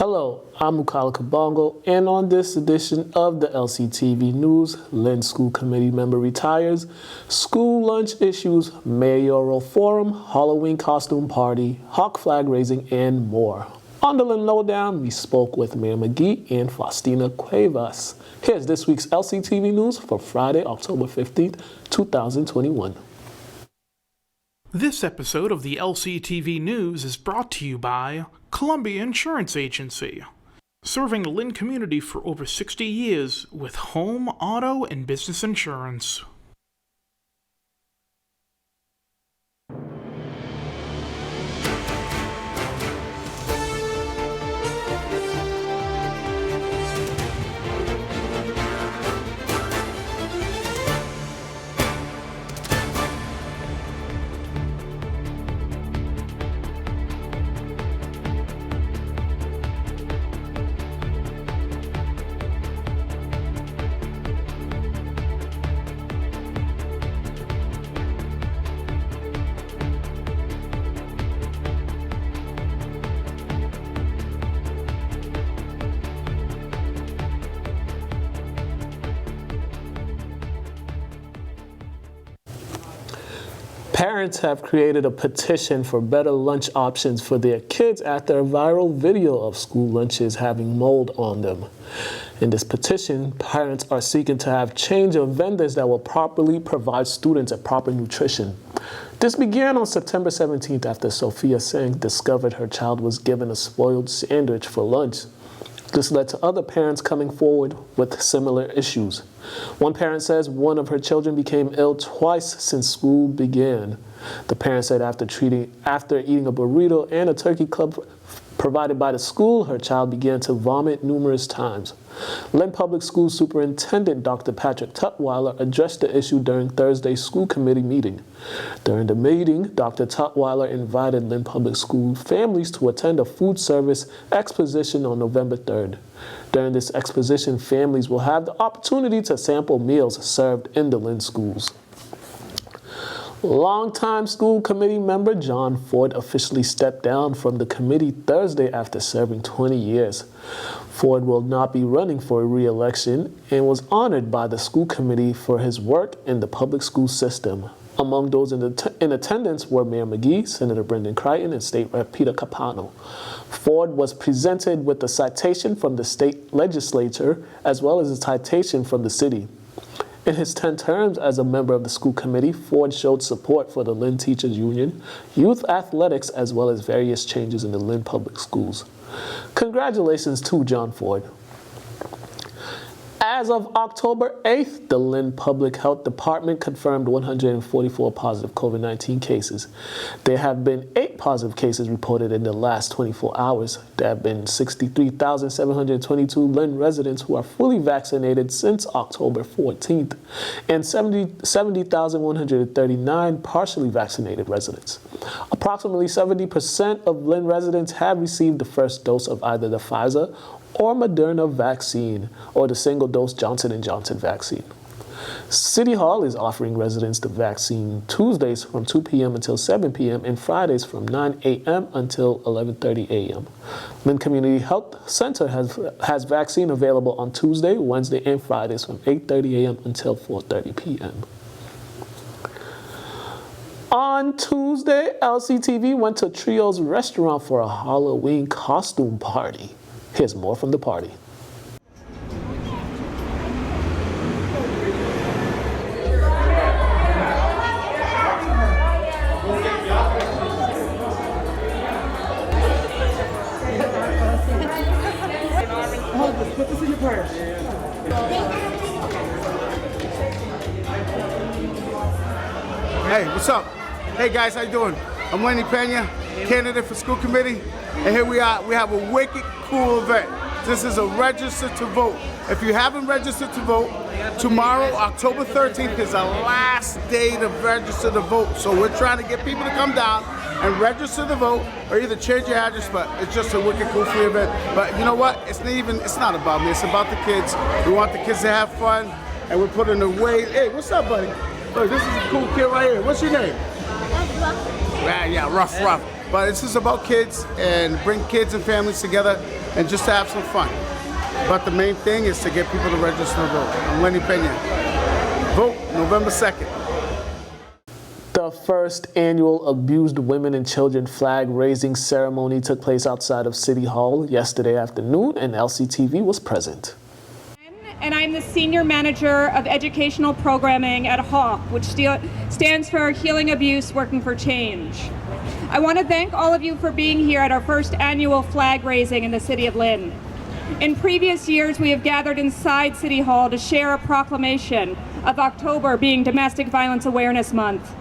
Hello, I'm Mukala Kabongo, and on this edition of the LCTV News, Lynn School Committee member retires, school lunch issues, mayoral forum, Halloween costume party, HAWC flag raising, and more. On the Lynn Lowdown, we spoke with Mayor McGee and Faustina Cuevas. Here's this week's LCTV News for Friday, October 15th, 2021. This episode of the LCTV News is brought to you by Columbia Insurance Agency, serving the Lynn community for over 60 years with home, auto, and business insurance. Parents have created a petition for better lunch options for their kids after a viral video of school lunches having mold on them. In this petition, parents are seeking to have change of vendors that will properly provide students a proper nutrition. This began on September 17th after Sophia Singh discovered her child was given a spoiled sandwich for lunch. This led to other parents coming forward with similar issues. One parent says one of her children became ill twice since school began. The parent said after eating a burrito and a turkey club provided by the school, her child began to vomit numerous times. Lynn Public School Superintendent Dr. Patrick Tutwiler addressed the issue during Thursday's school committee meeting. During the meeting, Dr. Tutwiler invited Lynn Public School families to attend a food service exposition on November 3rd. During this exposition, families will have the opportunity to sample meals served in the Lynn schools. Longtime school committee member John Ford officially stepped down from the committee Thursday after serving 20 years. Ford will not be running for re-election and was honored by the school committee for his work in the public school system. Among those in attendance were Mayor McGee, Senator Brendan Crichton, and State Rep Peter Capano. Ford was presented with a citation from the state legislature as well as a citation from the city. In his 10 terms as a member of the school committee, Ford showed support for the Lynn Teachers Union, youth athletics, as well as various changes in the Lynn Public Schools. Congratulations to John Ford. As of October 8th, the Lynn Public Health Department confirmed 144 positive COVID-19 cases. There have been 8 positive cases reported in the last 24 hours. There have been 63,722 Lynn residents who are fully vaccinated since October 14th, and 70,139 partially vaccinated residents. Approximately 70% of Lynn residents have received the first dose of either the Pfizer or Moderna vaccine, or the single-dose Johnson & Johnson vaccine. City Hall is offering residents the vaccine Tuesdays from 2 p.m. until 7 p.m. and Fridays from 9 a.m. until 11:30 a.m. Lynn Community Health Center has vaccine available on Tuesday, Wednesday, and Fridays from 8:30 a.m. until 4:30 p.m. On Tuesday, LCTV went to Trio's restaurant for a Halloween costume party. Here's more from the party. Put this in your purse. Hey, what's up? Hey guys, how you doing? I'm Lenny Pena, candidate for school committee, and here we are. We have a wicked cool event. This is a register to vote. If you haven't registered to vote, tomorrow, October 13th, is the last day to register to vote. So we're trying to get people to come down and register to vote, or either change your address, but it's just a wicked cool free event. But you know what? It's not about me, it's about the kids. We want the kids to have fun, and we're putting away. Hey, what's up, buddy? Look, this is a cool kid right here. What's your name? Rough. Yeah, rough. But this is about kids and bring kids and families together and just to have some fun. But the main thing is to get people to register to vote. I'm Lenny Pena. Vote November 2nd. The first annual Abused Women and Children flag raising ceremony took place outside of City Hall yesterday afternoon, and LCTV was present. And I'm the Senior Manager of Educational Programming at HAWC, which stands for Healing Abuse, Working for Change. I want to thank all of you for being here at our first annual flag raising in the City of Lynn. In previous years, we have gathered inside City Hall to share a proclamation of October being Domestic Violence Awareness Month.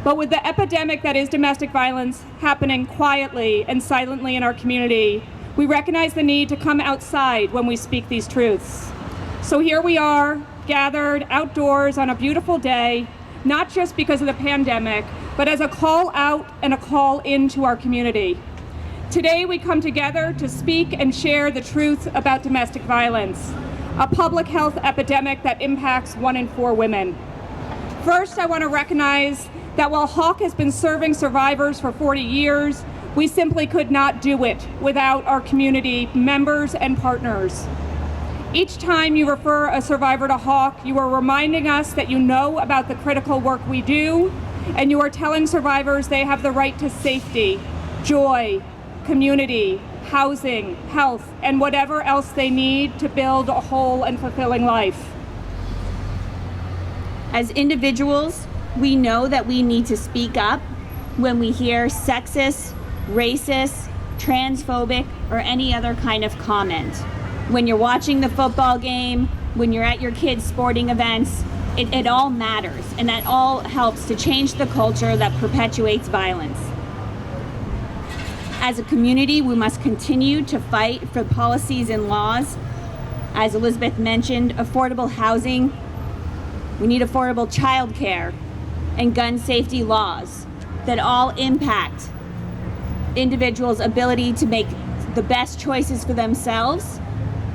But with the epidemic that is domestic violence happening quietly and silently in our community, we recognize the need to come outside when we speak these truths. So here we are, gathered outdoors on a beautiful day, not just because of the pandemic, but as a call out and a call into our community. Today we come together to speak and share the truth about domestic violence, a public health epidemic that impacts 1 in 4 women. First, I want to recognize that while HAWC has been serving survivors for 40 years, we simply could not do it without our community members and partners. Each time you refer a survivor to HAWC, you are reminding us that you know about the critical work we do, and you are telling survivors they have the right to safety, joy, community, housing, health, and whatever else they need to build a whole and fulfilling life. As individuals, we know that we need to speak up when we hear sexist, racist, transphobic, or any other kind of comment. When you're watching the football game, when you're at your kids' sporting events, it all matters, and that all helps to change the culture that perpetuates violence. As a community, we must continue to fight for policies and laws. As Elizabeth mentioned, affordable housing. We need affordable childcare and gun safety laws that all impact individuals' ability to make the best choices for themselves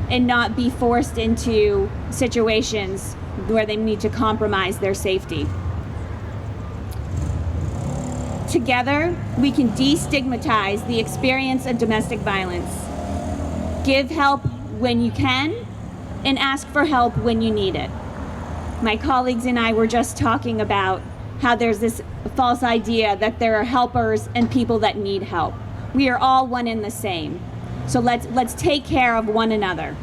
and not be forced into situations where they need to compromise their safety. Together, we can destigmatize the experience of domestic violence. Give help when you can and ask for help when you need it. My colleagues and I were just talking about how there's this false idea that there are helpers and people that need help. We are all one and the same. So let's take care of one another.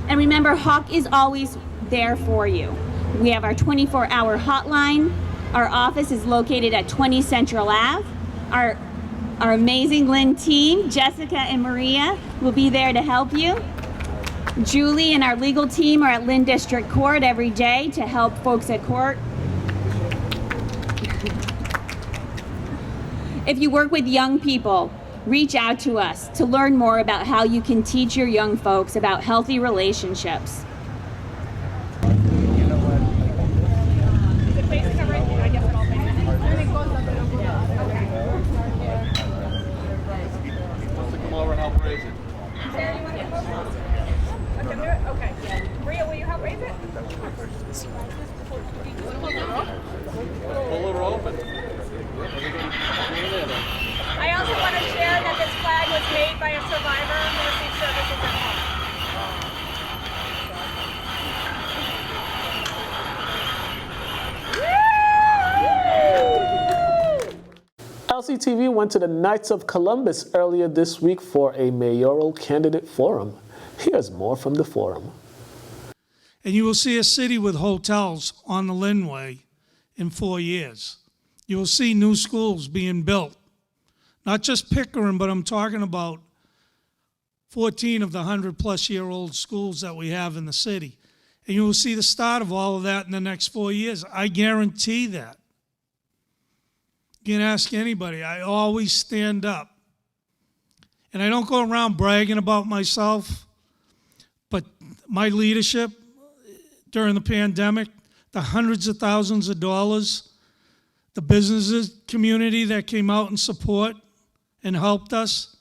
And remember, HAWC is always there for you. We have our 24-hour hotline. Our office is located at 20 Central Ave. Our amazing Lynn team, Jessica and Maria, will be there to help you. Julie and our legal team are at Lynn District Court every day to help folks at court. If you work with young people, reach out to us to learn more about how you can teach your young folks about healthy relationships. I also want to share that this flag was made by a survivor who received services at home. LCTV went to the Knights of Columbus earlier this week for a mayoral candidate forum. Here's more from the forum. And you will see a city with hotels on the Linway in 4 years. You will see new schools being built. Not just Pickering, but I'm talking about 14 of the 100-plus-year-old schools that we have in the city. And you will see the start of all of that in the next 4 years. I guarantee that. You can ask anybody. I always stand up. And I don't go around bragging about myself, but my leadership during the pandemic, the hundreds of thousands of dollars, the businesses community that came out and support and helped us.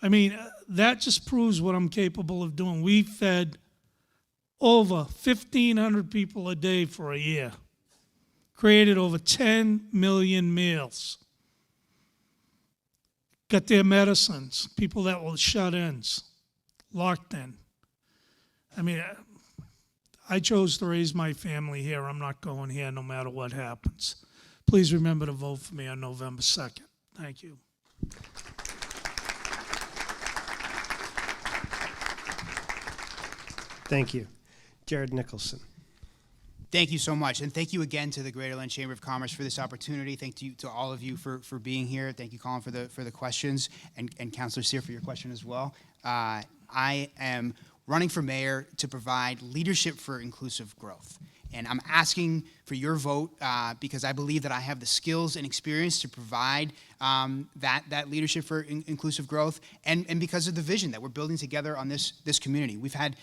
I mean, that just proves what I'm capable of doing. We fed over 1,500 people a day for a year. Created over 10 million meals. Got their medicines, people that were shut-ins, locked in. I mean, I chose to raise my family here. I'm not going here no matter what happens. Please remember to vote for me on November 2nd. Thank you. Thank you. Jared Nicholson. Thank you so much, and thank you again to the Greater Lynn Chamber of Commerce for this opportunity. Thank you to all of you for being here. Thank you, Colin, for the questions, and Councilor Sear for your question as well. I am running for mayor to provide leadership for inclusive growth. And I'm asking for your vote because I believe that I have the skills and experience to provide that leadership for inclusive growth, and because of the vision that we're building together on this community. We've had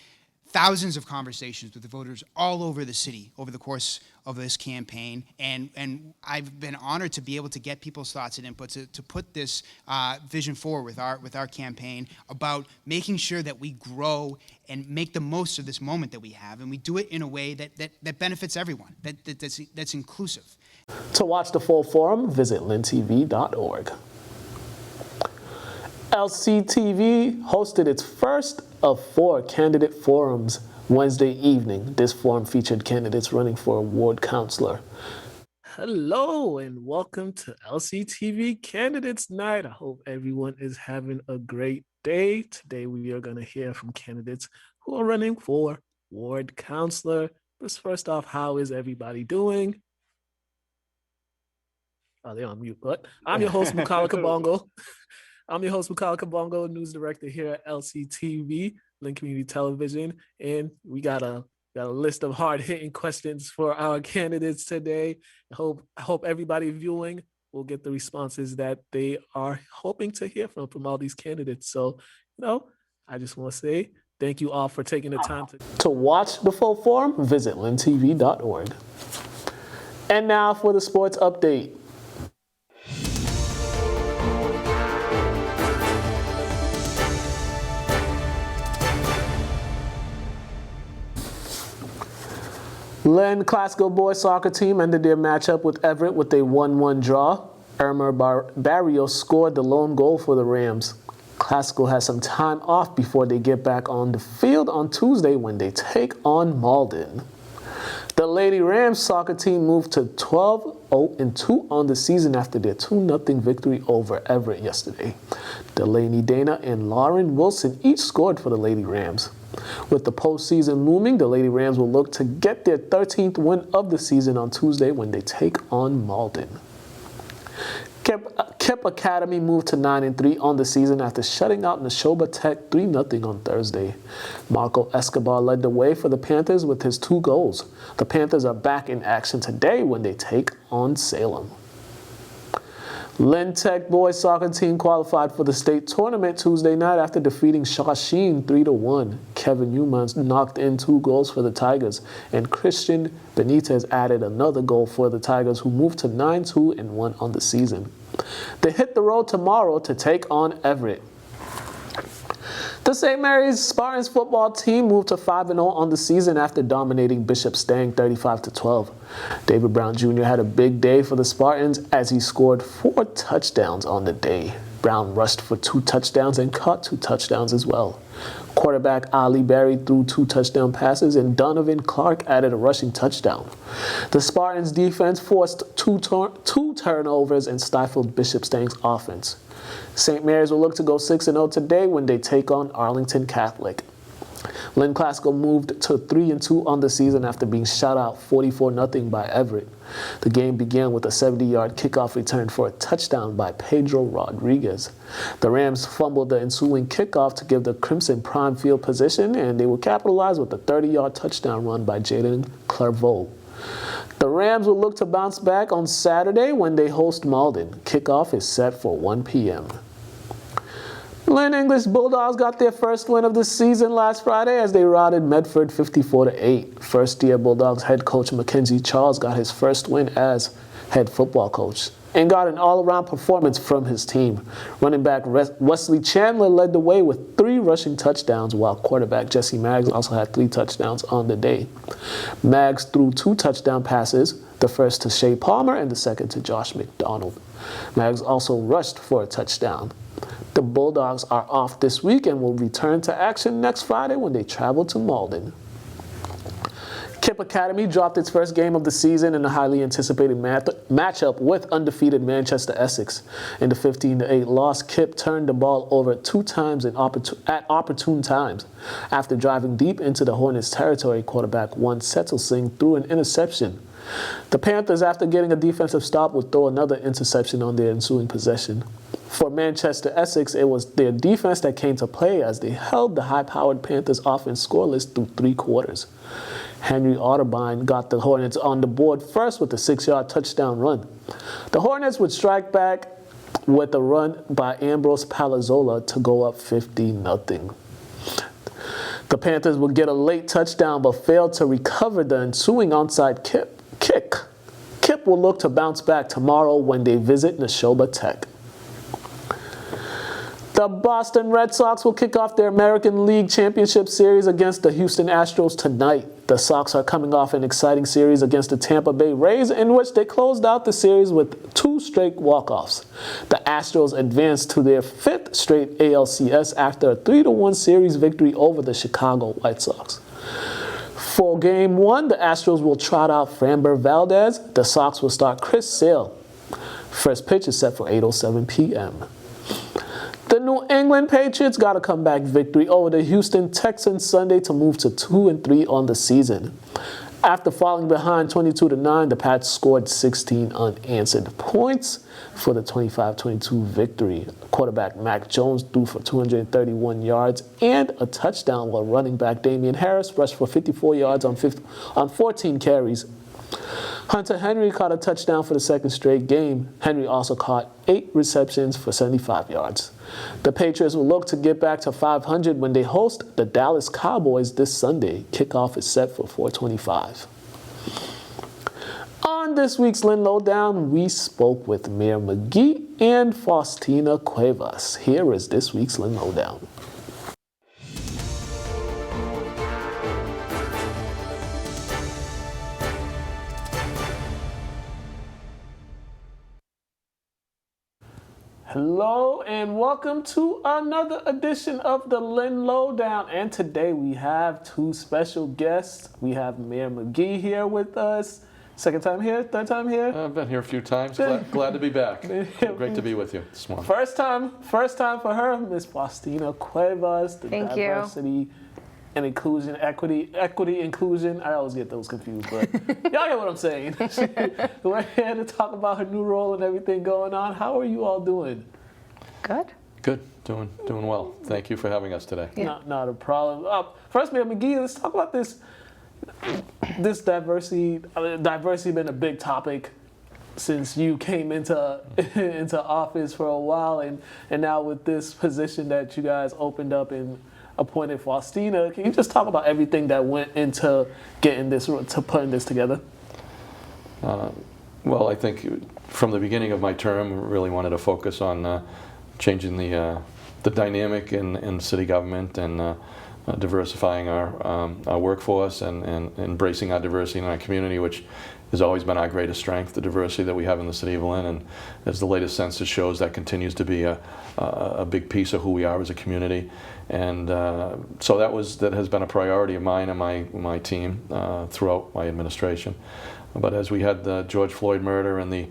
thousands of conversations with the voters all over the city over the course of this campaign, and I've been honored to be able to get people's thoughts and input to put this vision forward with our campaign about making sure that we grow and make the most of this moment that we have, and we do it in a way that benefits everyone, that's inclusive. To watch the full forum, visit lyntv.org. LCTV hosted its first of 4 candidate forums Wednesday evening. This forum featured candidates running for ward councilor. Hello and welcome to LCTV Candidates Night. I hope everyone is having a great day. Today we are going to hear from candidates who are running for ward councilor. But first off, how is everybody doing? Oh, they're on mute, but I'm your host, Mukala Kabongo. I'm your host, Mukala Kabongo, news director here at LCTV, Lynn Community Television, and we got a list of hard-hitting questions for our candidates today. I hope everybody viewing will get the responses that they are hoping to hear from all these candidates. So, I just want to say thank you all for taking the time to watch the full forum. Visit lyntv.org. And now for the sports update. Lynn Classical boys soccer team ended their matchup with Everett with a 1-1 draw. Irma Barrios scored the lone goal for the Rams. Classical has some time off before they get back on the field on Tuesday when they take on Malden. The Lady Rams soccer team moved to 12-0-2 on the season after their 2-0 victory over Everett yesterday. Delaney Dana and Lauren Wilson each scored for the Lady Rams. With the postseason looming, the Lady Rams will look to get their 13th win of the season on Tuesday when they take on Malden. Kip Academy moved to 9-3 on the season after shutting out Neshoba Tech 3-0 on Thursday. Marco Escobar led the way for the Panthers with his 2 goals. The Panthers are back in action today when they take on Salem. Lynn Tech boys soccer team qualified for the state tournament Tuesday night after defeating Shawsheen 3-1. Kevin Newmans knocked in 2 goals for the Tigers, and Christian Benitez added another goal for the Tigers, who moved to 9-2-1 on the season. They hit the road tomorrow to take on Everett. The St. Mary's Spartans football team moved to 5-0 on the season after dominating Bishop Stang 35-12. David Brown Jr. had a big day for the Spartans as he scored 4 touchdowns on the day. Brown rushed for 2 touchdowns and caught 2 touchdowns as well. Quarterback Ali Berry threw 2 touchdown passes, and Donovan Clark added a rushing touchdown. The Spartans' defense forced 2 turnovers and stifled Bishop Stang's offense. St. Mary's will look to go 6-0 today when they take on Arlington Catholic. Lynn Classical moved to 3-2 on the season after being shut out 44-0 by Everett. The game began with a 70-yard kickoff return for a touchdown by Pedro Rodriguez. The Rams fumbled the ensuing kickoff to give the Crimson prime field position, and they will capitalize with a 30-yard touchdown run by Jaden Clairvaux. The Rams will look to bounce back on Saturday when they host Malden. Kickoff is set for 1 p.m. Lynn English Bulldogs got their first win of the season last Friday as they routed Medford 54-8. First-year Bulldogs head coach Mackenzie Charles got his first win as head football coach. and got an all-around performance from his team. Running back Wesley Chandler led the way with 3 rushing touchdowns, while quarterback Jesse Maggs also had 3 touchdowns on the day. Maggs threw 2 touchdown passes, the first to Shea Palmer and the second to Josh McDonald. Maggs also rushed for a touchdown. The Bulldogs are off this week and will return to action next Friday when they travel to Malden. Kip Academy dropped its first game of the season in a highly anticipated matchup with undefeated Manchester Essex. In the 15-8 loss, Kip turned the ball over 2 times at opportune times. After driving deep into the Hornets' territory, quarterback One Settle Singh threw an interception. The Panthers, after getting a defensive stop, would throw another interception on their ensuing possession. For Manchester Essex, it was their defense that came to play as they held the high-powered Panthers offense scoreless through 3 quarters. Henry Otterbein got the Hornets on the board first with a 6-yard touchdown run. The Hornets would strike back with a run by Ambrose Palazzola to go up 50-0. The Panthers would get a late touchdown but failed to recover the ensuing onside kick. Kip will look to bounce back tomorrow when they visit Neshoba Tech. The Boston Red Sox will kick off their American League Championship Series against the Houston Astros tonight. The Sox are coming off an exciting series against the Tampa Bay Rays, in which they closed out the series with 2 straight walk-offs. The Astros advanced to their 5th straight ALCS after a 3-1 series victory over the Chicago White Sox. For Game 1, the Astros will trot out Framber Valdez. The Sox will start Chris Sale. First pitch is set for 8:07 p.m. The New England Patriots got a comeback victory over the Houston Texans Sunday to move to 2-3 on the season. After falling behind 22-9, the Pats scored 16 unanswered points for the 25-22 victory. Quarterback Mac Jones threw for 231 yards and a touchdown, while running back Damian Harris rushed for 54 yards on 14 carries. Hunter Henry caught a touchdown for the 2nd straight game. Henry also caught 8 receptions for 75 yards. The Patriots will look to get back to 500 when they host the Dallas Cowboys this Sunday. Kickoff is set for 4:25. On this week's Lynn Lowdown, we spoke with Mayor McGee and Faustina Cuevas. Here is this week's Lynn Lowdown. Hello and welcome to another edition of the Lynn Lowdown. And today we have 2 special guests. We have Mayor McGee here with us. Second time here? Third time here? I've been here a few times. Glad to be back. Great to be with you this morning. First time for her, Miss Faustina Cuevas. Thank you. Diversity and inclusion, equity, inclusion. I always get those confused, but y'all get what I'm saying. We're here to talk about her new role and everything going on. How are you all doing? Good. Good. Doing well. Thank you for having us today. Yeah. Not a problem. First, Mayor McGee, let's talk about this diversity. Diversity been a big topic since you came into office for a while, and now with this position that you guys opened up and appointed Faustina. Can you just talk about everything that went into putting this together? Well, I think from the beginning of my term, we really wanted to focus on changing the dynamic in city government and diversifying our workforce and embracing our diversity in our community, which has always been our greatest strength, the diversity that we have in the city of Lynn. And as the latest census shows, that continues to be a big piece of who we are as a community. And so that has been a priority of mine and my team throughout my administration. But as we had the George Floyd murder and the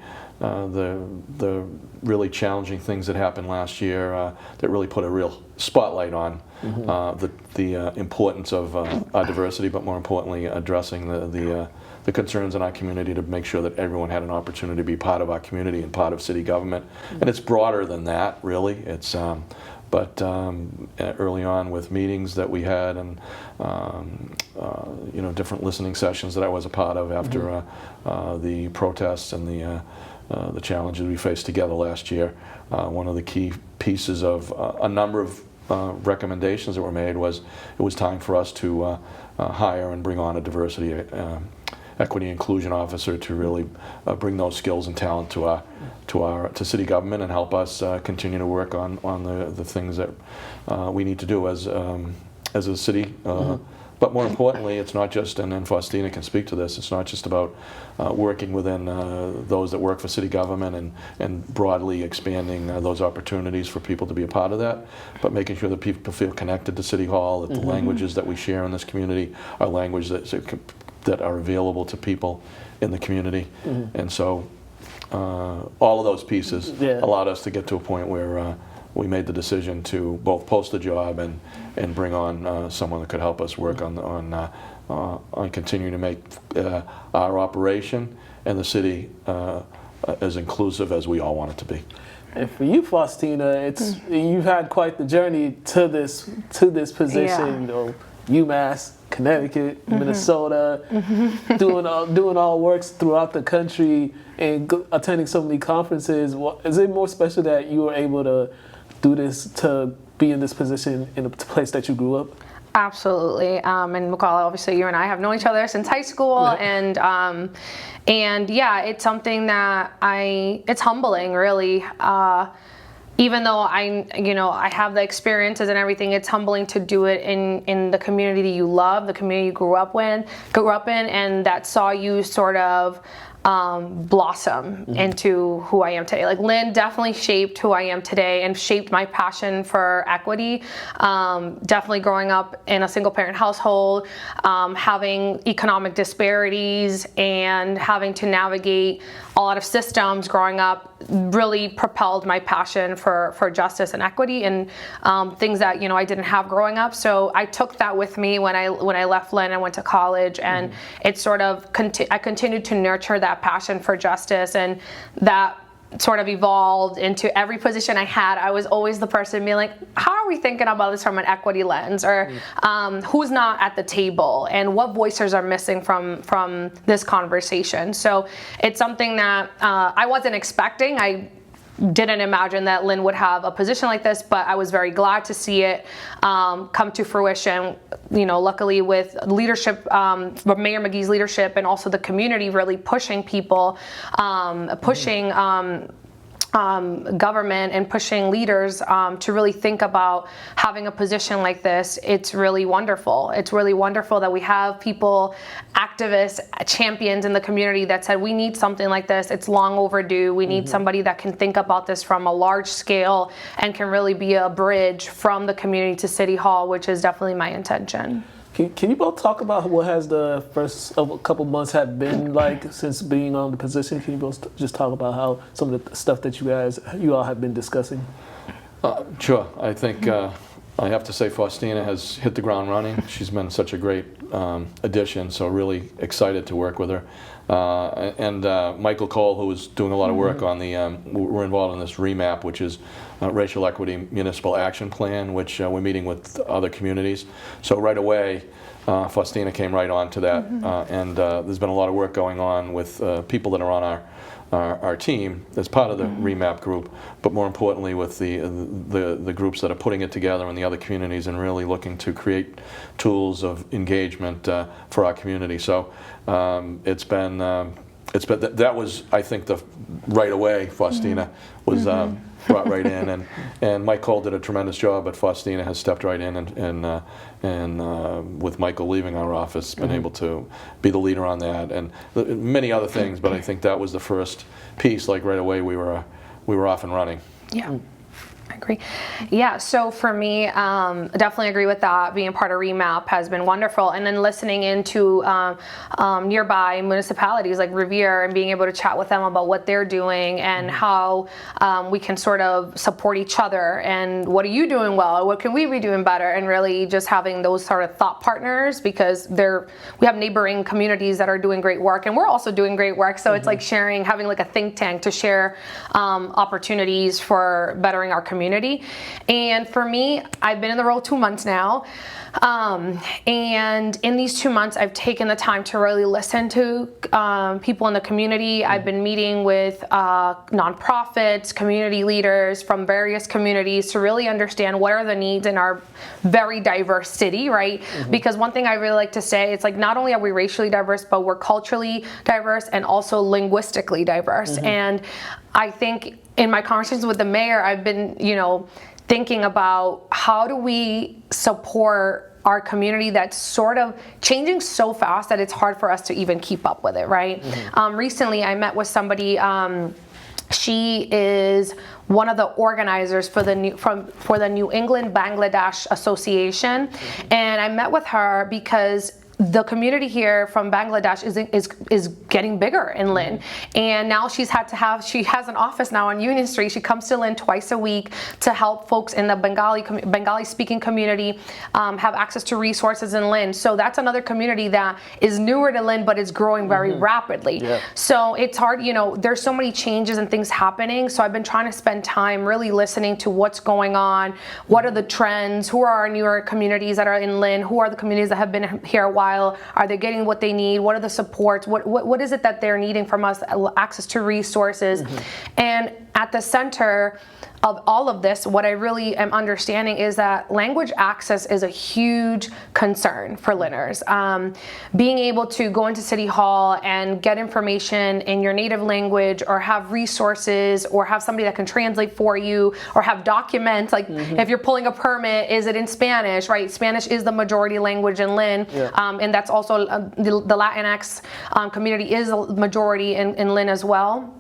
really challenging things that happened last year, that really put a real spotlight on the importance of our diversity, but more importantly, addressing the concerns in our community to make sure that everyone had an opportunity to be part of our community and part of city government. And it's broader than that, really. It's but early on with meetings that we had and different listening sessions that I was a part of after the protests and the challenges we faced together last year, one of the key pieces of a number of recommendations that were made was it was time for us to hire and bring on a diversity equity inclusion officer to really bring those skills and talent to city government and help us continue to work on the things that we need to do as a city. But more importantly, it's not just, and then Faustina can speak to this, it's not just about working within those that work for city government and broadly expanding those opportunities for people to be a part of that, but making sure that people feel connected to City Hall, that the languages that we share in this community are languages that are available to people in the community. And so all of those pieces allowed us to get to a point where we made the decision to both post the job and bring on someone that could help us work on continuing to make our operation and the city as inclusive as we all want it to be. And for you, Faustina, you've had quite the journey to this position. You know, UMass, Connecticut, Minnesota, doing all works throughout the country and attending so many conferences. Is it more special that you were able to do this, to be in this position in a place that you grew up? Absolutely. And Mukala, obviously you and I have known each other since high school, and yeah, it's something that it's humbling, really. Even though I have the experiences and everything, it's humbling to do it in the community you love, the community you grew up in, and that saw you sort of blossom into who I am today. Like, Lynn definitely shaped who I am today and shaped my passion for equity. Definitely growing up in a single parent household, having economic disparities and having to navigate a lot of systems growing up really propelled my passion for justice and equity, and things that I didn't have growing up. So I took that with me when I left Lynn and went to college, and it sort of I continued to nurture that passion for justice, and that sort of evolved into every position I had. I was always the person being like, how are we thinking about this from an equity lens, or who's not at the table, and what voices are missing from this conversation. So it's something that I wasn't expecting. I didn't imagine that Lynn would have a position like this, but I was very glad to see it come to fruition. Luckily with leadership, Mayor McGee's leadership, and also the community really pushing people, pushing government and pushing leaders to really think about having a position like this. It's really wonderful. It's really wonderful that we have people, activists, champions in the community that said, we need something like this. It's long overdue. We need somebody that can think about this from a large scale and can really be a bridge from the community to City Hall, which is definitely my intention. Can you both talk about what has the first couple months have been like since being on the position? Can you both just talk about how some of the stuff that you all have been discussing? Sure. I think I have to say Faustina has hit the ground running. She's been such a great addition, so really excited to work with her. And Michael Cole, who is doing a lot of work on we're involved in this REMAP, which is Racial Equity Municipal Action Plan, which we're meeting with other communities. So right away, Faustina came right on to that, and there's been a lot of work going on with people that are on our team as part of the REMAP group, but more importantly with the groups that are putting it together in the other communities and really looking to create tools of engagement for our community. So that was, I think, right away Faustina was brought right in, and Mike Cole did a tremendous job, but Faustina has stepped right in and with Michael leaving our office, been able to be the leader on that, and many other things. But I think that was the first piece. Like right away, we were off and running. Yeah. I agree. Yeah, so for me, definitely agree with that. Being part of REMAP has been wonderful. And then listening into nearby municipalities like Revere and being able to chat with them about what they're doing and how we can sort of support each other. And what are you doing well? What can we be doing better? And really just having those sort of thought partners, because we have neighboring communities that are doing great work, and we're also doing great work. So it's like having like a think tank to share opportunities for bettering our community. community. And for me, I've been in the role 2 months now. And in these 2 months, I've taken the time to really listen to people in the community. I've been meeting with nonprofits, community leaders from various communities to really understand what are the needs in our very diverse city, right? Because one thing I really like to say, it's like not only are we racially diverse, but we're culturally diverse and also linguistically diverse. And I think in my conversations with the mayor, I've been, thinking about how do we support our community that's sort of changing so fast that it's hard for us to even keep up with it, right? Recently, I met with somebody. She is one of the organizers for the New England Bangladesh Association, and I met with her because the community here from Bangladesh is getting bigger in Lynn, and now she has an office now on Union Street. She comes to Lynn twice a week to help folks in the Bengali speaking community have access to resources in Lynn. So that's another community that is newer to Lynn, but is growing very rapidly. So it's hard, there's so many changes and things happening. So I've been trying to spend time really listening to what's going on, what are the trends, who are our newer communities that are in Lynn, who are the communities that have been here a while. Are they getting what they need? What are the supports? What is it that they're needing from us? Access to resources. And at the center of all of this, what I really am understanding is that language access is a huge concern for Lynners. Being able to go into City Hall and get information in your native language, or have resources, or have somebody that can translate for you, or have documents, like if you're pulling a permit, is it in Spanish, right? Spanish is the majority language in Lynn, and that's also the Latinx community is a majority in Lynn as well.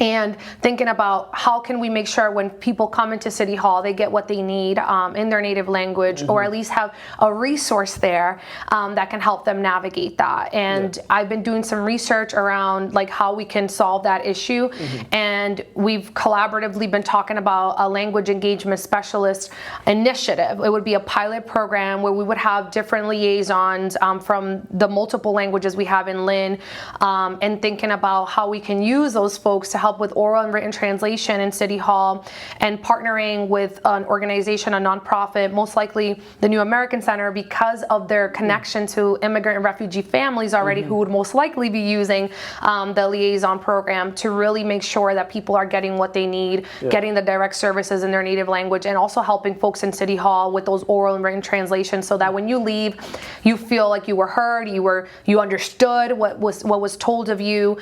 And thinking about how can we make sure when people come into City Hall, they get what they need in their native language, or at least have a resource there that can help them navigate that. And I've been doing some research around like how we can solve that issue. And we've collaboratively been talking about a language engagement specialist initiative. It would be a pilot program where we would have different liaisons from the multiple languages we have in Lynn, and thinking about how we can use those folks to help with oral and written translation in City Hall, and partnering with an organization, a nonprofit, most likely the New American Center, because of their connection to immigrant and refugee families already, who would most likely be using the liaison program to really make sure that people are getting what they need, getting the direct services in their native language, and also helping folks in City Hall with those oral and written translations, so that when you leave, you feel like you were heard, you understood what was told of you,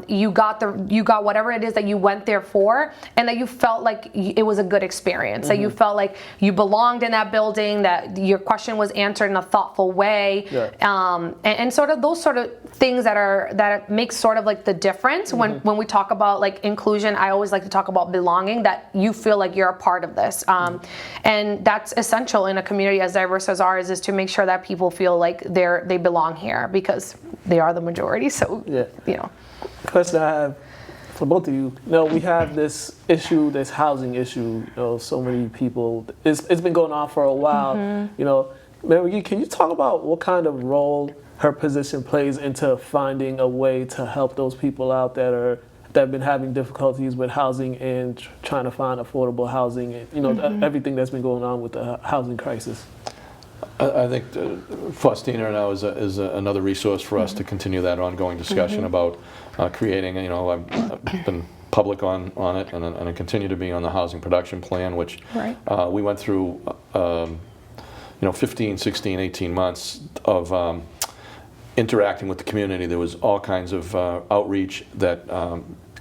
you got whatever it is that you went there for, and that you felt like it was a good experience, that you felt like you belonged in that building, that your question was answered in a thoughtful way, and sort of those sort of things that makes sort of like the difference when we talk about like inclusion. I always like to talk about belonging, that you feel like you're a part of this, and that's essential in a community as diverse as ours, is to make sure that people feel like they belong here, because they are the majority. So Question I have for both of you, we have this issue, this housing issue. So many people. It's been going on for a while. Mayor McGee, can you talk about what kind of role her position plays into finding a way to help those people out that have been having difficulties with housing and trying to find affordable housing, and everything that's been going on with the housing crisis? I think Faustina now is another resource for us to continue that ongoing discussion about creating. I've been public on it, and I continue to be on the housing production plan, which we went through 15, 16, 18 months of interacting with the community. There was all kinds of outreach that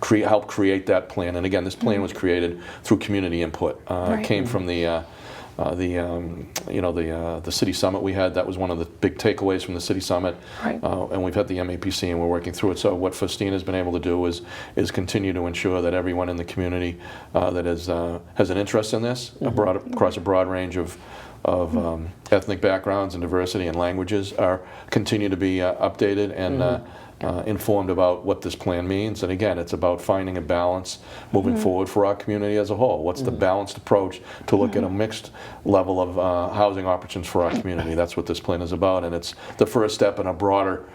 helped create that plan. And again, this plan was created through community input. It came from the city summit we had. That was one of the big takeaways from the city summit. And we've had the MAPC, and we're working through it. So what Faustina has been able to do is continue to ensure that everyone in the community that has an interest in this, across a broad range of ethnic backgrounds and diversity and languages, continue to be updated and informed about what this plan means. And again, it's about finding a balance moving forward for our community as a whole. What's the balanced approach to look at a mixed level of housing options for our community? That's what this plan is about, and it's the first step in a broader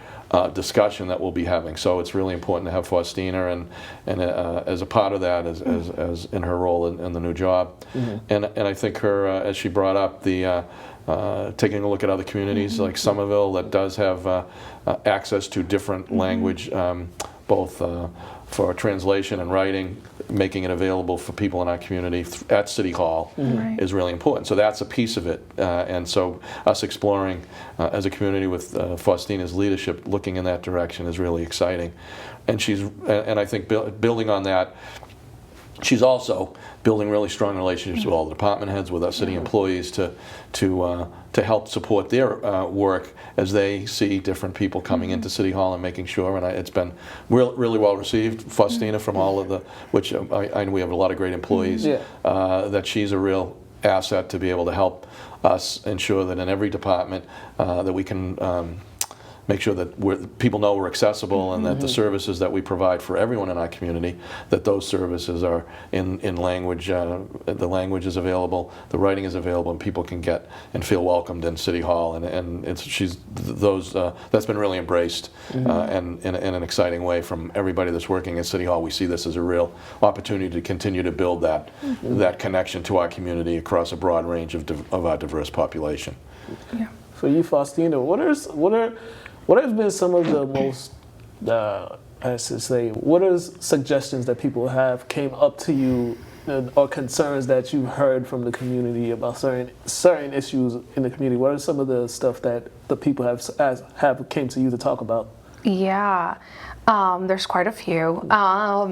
discussion that we'll be having. So it's really important to have Faustina and as a part of that, as in her role in the new job. And I think her, as she brought up, the taking a look at other communities like Somerville that does have access to different language, both for translation and writing, making it available for people in our community at City Hall is really important. So that's a piece of it. And so us exploring as a community with Faustina's leadership, looking in that direction is really exciting. And I think building on that, she's also building really strong relationships with all the department heads, with our city employees to help support their work as they see different people coming into City Hall and making sure. And it's been really well received, Faustina, from all of the, which I know we have a lot of great employees, that she's a real asset to be able to help us ensure that in every department that we can make sure that people know we're accessible and that the services that we provide for everyone in our community, that those services are in language, the language is available, the writing is available, and people can get and feel welcomed in City Hall. And that's been really embraced and in an exciting way from everybody that's working at City Hall. We see this as a real opportunity to continue to build that connection to our community across a broad range of our diverse population. Yeah. For you, Faustina, what has been some of the most, what are suggestions that people have came up to you or concerns that you've heard from the community about certain issues in the community? What are some of the stuff that the people have came to you to talk about? Yeah, there's quite a few. I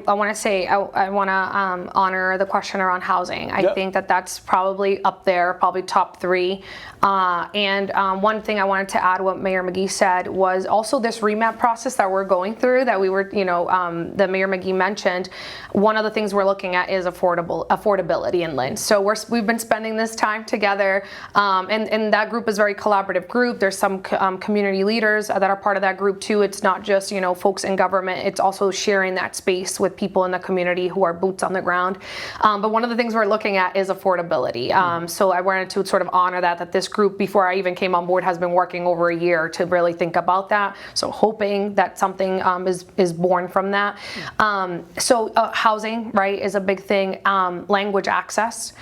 want to say I want to honor the question around housing. I think that's probably up there, probably top 3. And one thing I wanted to add, what Mayor McGee said, was also this remap process that we're going through that we were, that Mayor McGee mentioned. One of the things we're looking at is affordability in Lynn. So we've been spending this time together, and that group is a very collaborative group. There's some community leaders that are part of that group too. It's not just folks in government. It's also sharing that space with people in the community who are boots on the ground. But one of the things we're looking at is affordability. So I wanted to sort of honor that this group, before I even came on board, has been working over a year to really think about that. So hoping that something is born from that. So housing, right, is a big thing. Language access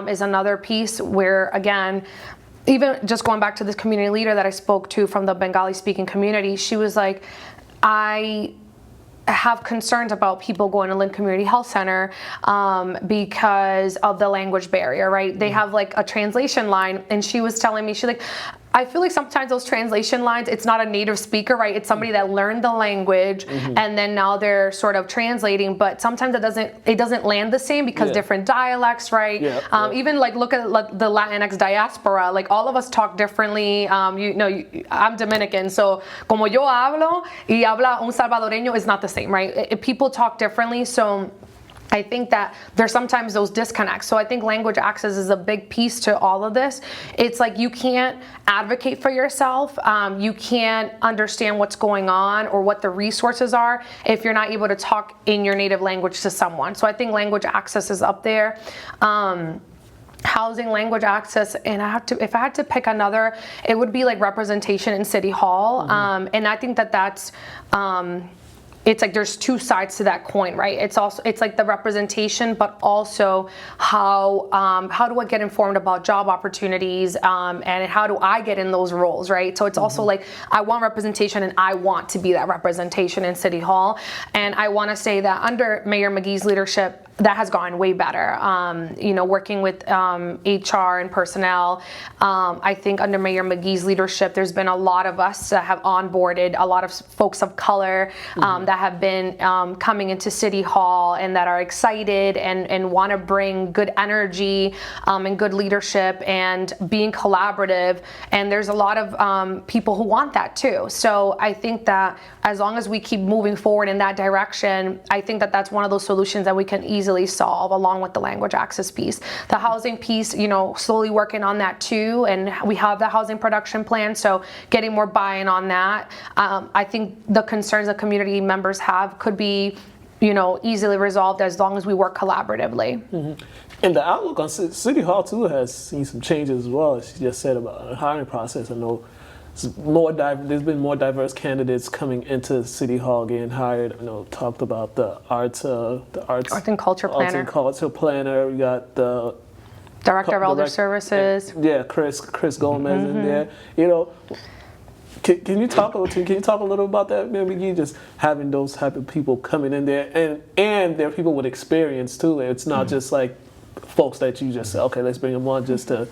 is another piece where, again, even just going back to this community leader that I spoke to from the Bengali speaking community, she was like, I have concerns about people going to Lynn Community Health Center because of the language barrier, right? They have like a translation line, and she was telling me, she's like, I feel like sometimes those translation lines, it's not a native speaker, right? It's somebody that learned the language and then now they're sort of translating, but sometimes it doesn't land the same because different dialects, right? Even like look at like the Latinx diaspora, like all of us talk differently. I'm Dominican, so como yo hablo y habla un salvadoreño is not the same, right? People talk differently, so I think that there's sometimes those disconnects. So I think language access is a big piece to all of this. It's like you can't advocate for yourself. You can't understand what's going on or what the resources are if you're not able to talk in your native language to someone. So I think language access is up there. Housing, language access, and if I had to pick another, it would be like representation in City Hall. And I think that's it's like there's two sides to that coin, right? It's like the representation, but also how do I get informed about job opportunities, and how do I get in those roles, right? So it's also like I want representation, and I want to be that representation in City Hall. And I want to say that under Mayor McGee's leadership, that has gone way better. Working with HR and personnel, I think under Mayor McGee's leadership, there's been a lot of us that have onboarded, a lot of folks of color that have been coming into City Hall and that are excited and want to bring good energy and good leadership and being collaborative. And there's a lot of people who want that too. So I think that as long as we keep moving forward in that direction, I think that that's one of those solutions that we can easily solve, along with the language access piece. The housing piece, slowly working on that too, and we have the housing production plan, so getting more buy-in on that. I think the concerns that community members have could be, easily resolved as long as we work collaboratively. And the outlook on City Hall too has seen some changes as well, as she just said about the hiring process. I know there's been more diverse candidates coming into City Hall getting hired. I know talked about the arts and culture arts planner. and culture planner. We got the Director of Elder Services. Yeah, Chris Gomez in there. You know, can you talk a little about that, Mayor McGee? Just having those type of people coming in there, and they're people with experience too. It's not just like folks that you just say, okay, let's bring them on just to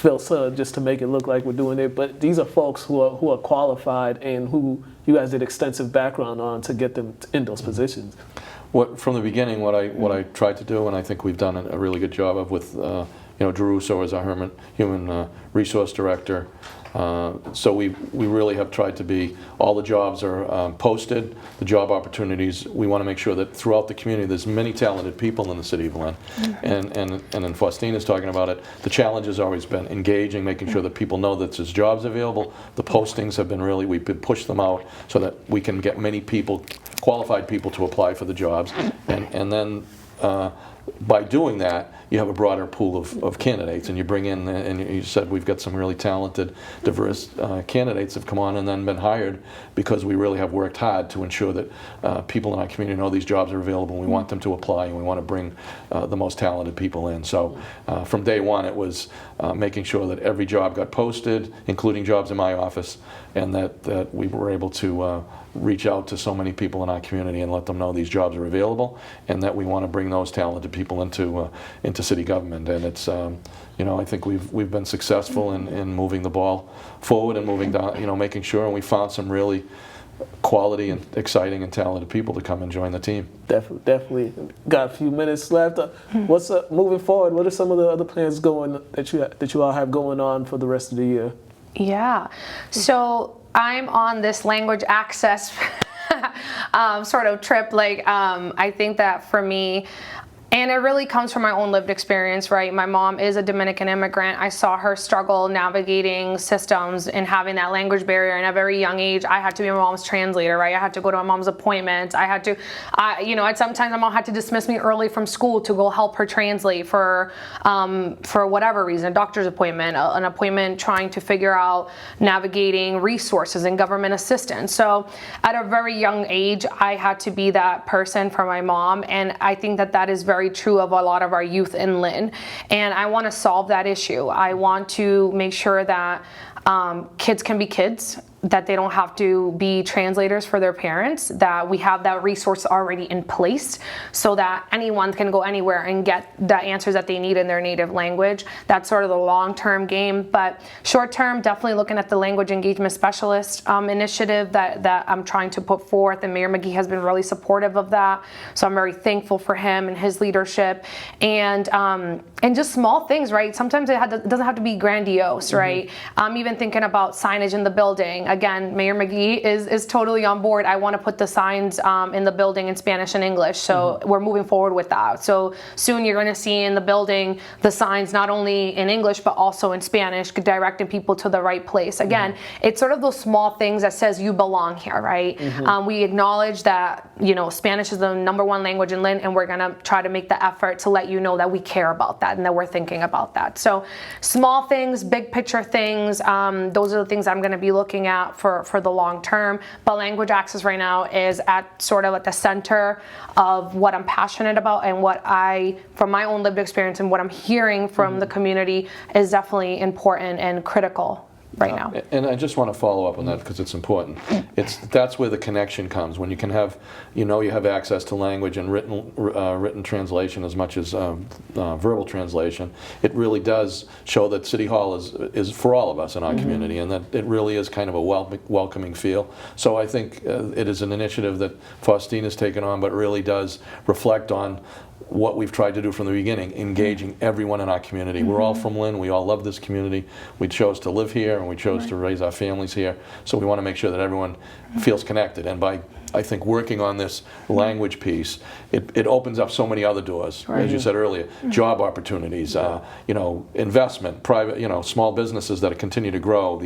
just to make it look like we're doing it. But these are folks who are qualified and who you guys did extensive background on to get them in those positions. From the beginning, what I tried to do, and I think we've done a really good job of with Drew Russo as our human resource director. So we really have tried to be, all the jobs are posted, the job opportunities. We want to make sure that throughout the community there's many talented people in the city of Lynn. And then Faustina's talking about it. The challenge has always been engaging, making sure that people know that there's jobs available. The postings have been really, we've pushed them out so that we can get many people, qualified people to apply for the jobs. And then by doing that, you have a broader pool of candidates, and you bring in, and you said we've got some really talented, diverse candidates have come on and then been hired because we really have worked hard to ensure that people in our community know these jobs are available, and we want them to apply, and we want to bring the most talented people in. So from day one, it was making sure that every job got posted, including jobs in my office, and that we were able to reach out to so many people in our community and let them know these jobs are available, and that we want to bring those talented people into city government. And it's I think we've been successful in moving the ball forward and moving down, making sure, and we found some really quality and exciting and talented people to come and join the team. Definitely. Got a few minutes left. What's moving forward? What are some of the other plans that you all have going on for the rest of the year? Yeah. So I'm on this language access sort of trip. I think that for me, and it really comes from my own lived experience, right? My mom is a Dominican immigrant. I saw her struggle navigating systems and having that language barrier. And at a very young age, I had to be my mom's translator, right? I had to go to my mom's appointments. I had to, sometimes my mom had to dismiss me early from school to go help her translate for whatever reason, a doctor's appointment, an appointment trying to figure out navigating resources and government assistance. So at a very young age, I had to be that person for my mom. And I think that is very true of a lot of our youth in Lynn, and I want to solve that issue. I want to make sure that kids can be kids, that they don't have to be translators for their parents, that we have that resource already in place so that anyone can go anywhere and get the answers that they need in their native language. That's sort of the long-term game, but short-term, definitely looking at the language engagement specialist initiative that I'm trying to put forth, and Mayor McGee has been really supportive of that, so I'm very thankful for him and his leadership, and just small things, right? Sometimes it doesn't have to be grandiose, right? I'm even thinking about signage in the building. Again, Mayor McGee is totally on board. I want to put the signs in the building in Spanish and English, so we're moving forward with that. So soon you're going to see in the building the signs not only in English but also in Spanish, directing people to the right place. Again, it's sort of those small things that says you belong here, right? We acknowledge that Spanish is the #1 language in Lynn, and we're going to try to make the effort to let you know that we care about that and that we're thinking about that. So small things, big picture things, those are the things I'm going to be looking at for the long term. But language access right now is at the center of what I'm passionate about, and what from my own lived experience and what I'm hearing from the community, is definitely important and critical right now. And I just want to follow up on that because it's important. That's where the connection comes, when you can have, you have access to language and written translation as much as verbal translation. It really does show that City Hall is for all of us in our community, and that it really is kind of a welcoming feel. So I think it is an initiative that Faustina's taken on, but really does reflect on what we've tried to do from the beginning, engaging everyone in our community. We're all from Lynn, we all love this community. We chose to live here, and we chose to raise our families here. So we want to make sure that everyone feels connected. And by, I think, working on this language piece, it opens up so many other doors, as you said earlier, job opportunities, investment, private, small businesses that continue to grow,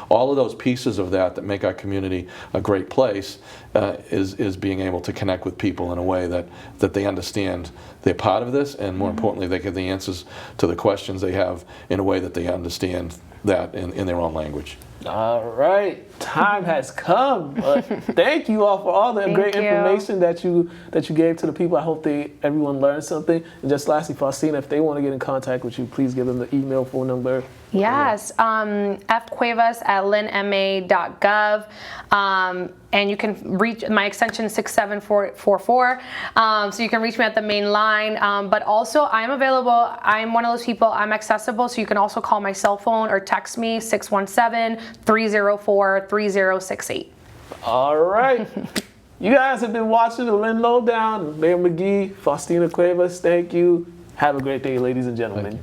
all of those pieces of that make our community a great place, is being able to connect with people in a way that they understand they're part of this, and more importantly, they get the answers to the questions they have in a way that they understand that in their own language. All right, time has come. Thank you all for all the great information that you gave to the people. I hope everyone learned something. And just lastly, Faustina, if they want to get in contact with you, please give them the email, phone number. Yes, fcuevas@lynnma.gov. And you can reach my extension 6744. So you can reach me at the main line. But also, I'm available. I'm one of those people. I'm accessible. So you can also call my cell phone or text me 617-304-3068. All right. You guys have been watching the Lynn Lowdown. Mayor McGee, Faustina Cuevas, thank you. Have a great day, ladies and gentlemen.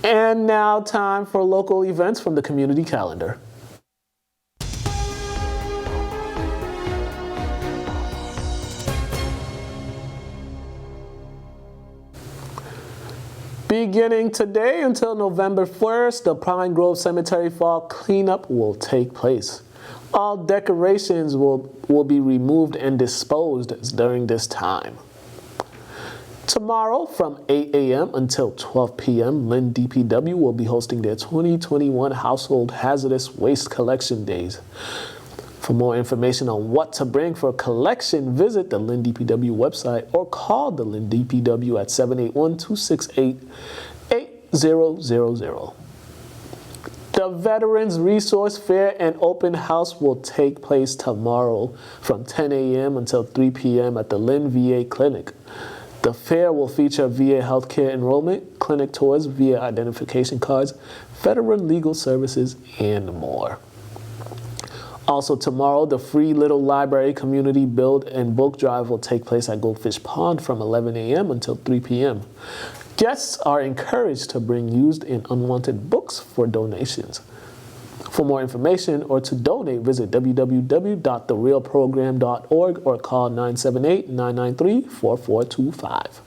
And now time for local events from the community calendar. Beginning today until November 1st, the Pine Grove Cemetery Fall cleanup will take place. All decorations will be removed and disposed during this time. Tomorrow from 8 a.m. until 12 p.m., Lynn DPW will be hosting their 2021 Household Hazardous Waste Collection Days. For more information on what to bring for collection, visit the Lynn DPW website or call the Lynn DPW at 781-268-8000. The Veterans Resource Fair and Open House will take place tomorrow from 10 a.m. until 3 p.m. at the Lynn VA Clinic. The fair will feature VA healthcare enrollment, clinic tours, VA identification cards, veteran legal services, and more. Also tomorrow, the free Little Library Community Build and Book Drive will take place at Goldfish Pond from 11 a.m. until 3 p.m. Guests are encouraged to bring used and unwanted books for donations. For more information or to donate, visit www.therealprogram.org or call 978-993-4425.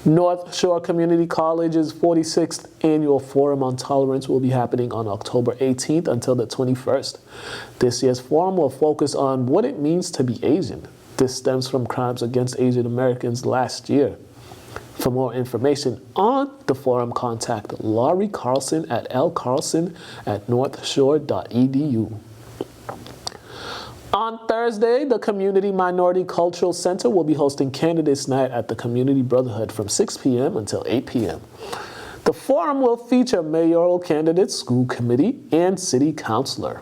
North Shore Community College's 46th Annual Forum on Tolerance will be happening on October 18th until the 21st. This year's forum will focus on what it means to be Asian. This stems from crimes against Asian Americans last year. For more information on the forum, contact Laurie Carlson at lcarlson@northshore.edu. On Thursday, the Community Minority Cultural Center will be hosting Candidates Night at the Community Brotherhood from 6 p.m. until 8 p.m. The forum will feature mayoral candidates, school committee, and city councilor.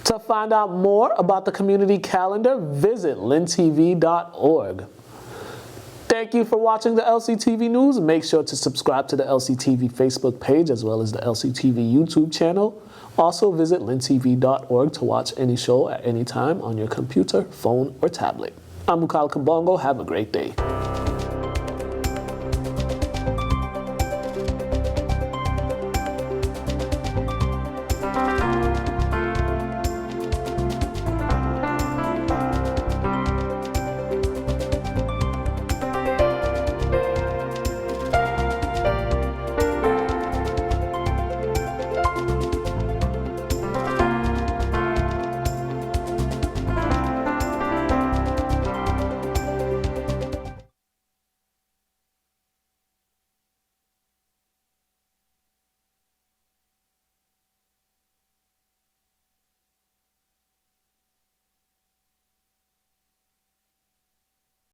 To find out more about the community calendar, visit lyntv.org. Thank you for watching the LCTV News. Make sure to subscribe to the LCTV Facebook page as well as the LCTV YouTube channel. Also visit lyntv.org to watch any show at any time on your computer, phone, or tablet. I'm Mukala Kabongo. Have a great day.